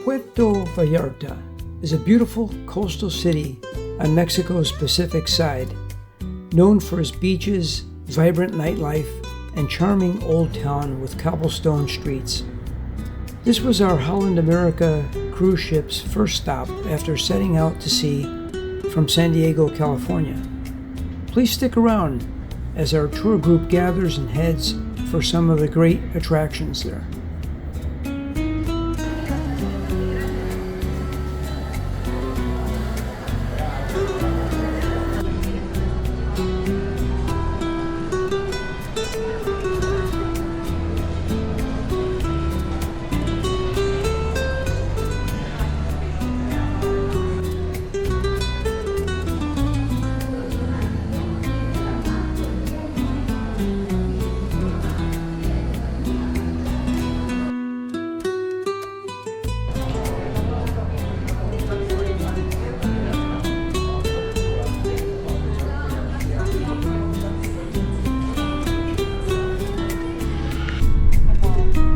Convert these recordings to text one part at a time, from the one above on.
Puerto Vallarta is a beautiful coastal city on Mexico's Pacific side, known for its beaches, vibrant nightlife, and charming old town with cobblestone streets. This was our Holland America cruise ship's first stop after setting out to sea from San Diego, California. Please stick around as our tour group gathers and heads for some of the great attractions there.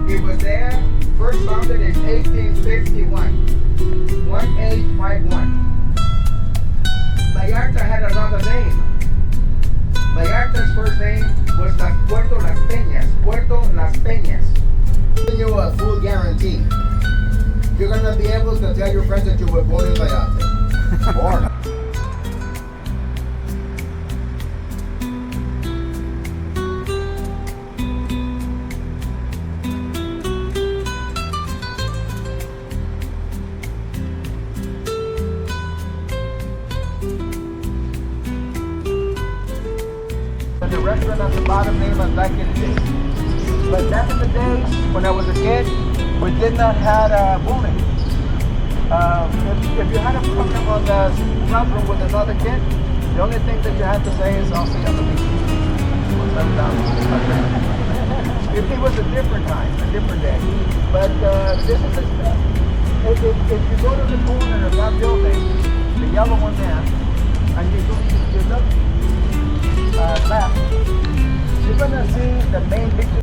It was there, first founded in 1851, 1851. Vallarta had another name. Vallarta's first name was Puerto Las Peñas, Puerto Las Peñas. Giving you a full guarantee. You're going to be able to tell your friends that you were born in Vallarta. Born. The restaurant at the bottom name was back in the day. But back in the days, when I was a kid, we did not have bowling. If you had a problem on the classroom with another kid, the only thing that you had to say is, I'll see you on the beach. It was a different time, a different day. But this is the stuff. If you go to the corner of that building, the yellow one there, and you look left, you're gonna see the main picture.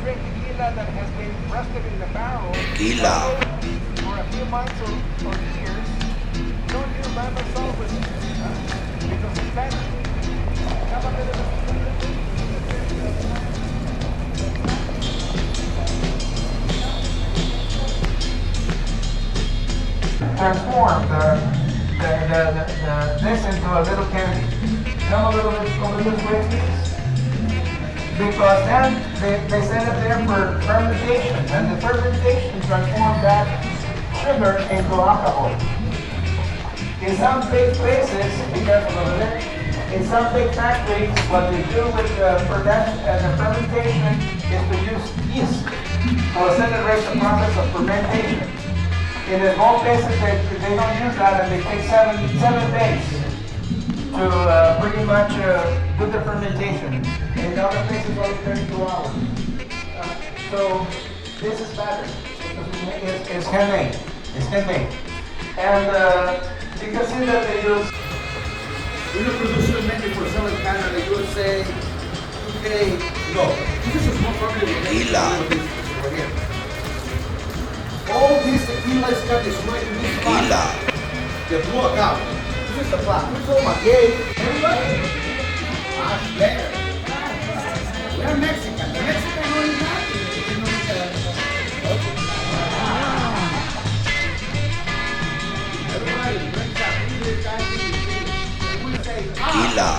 Tequila that has been rested in the barrel Tequila. for a few months or years. Don't use by myself with because it's better. Have a little transform this into a little candy. Come a little bit over this way, please. because then they set it there for fermentation, and the fermentation transforms that sugar into alcohol. In some big places, be careful over there, in some big factories, what they do with the fermentation is to use yeast to accelerate the process of fermentation. In the small places, they don't use that, and they take seven days to pretty much do the fermentation. In other places, only 32 hours. So this is better. It's handmade. It's handmade. And you can see that they use. We don't produce mainly for selling Canada, USA, UK. No, this is a small company. Tequila. All these tequila is got this right in this Tequila. The blue account. This is the black. This is all my gay. Everybody? Ah, there. We're Mexican. The Mexican only Tequila.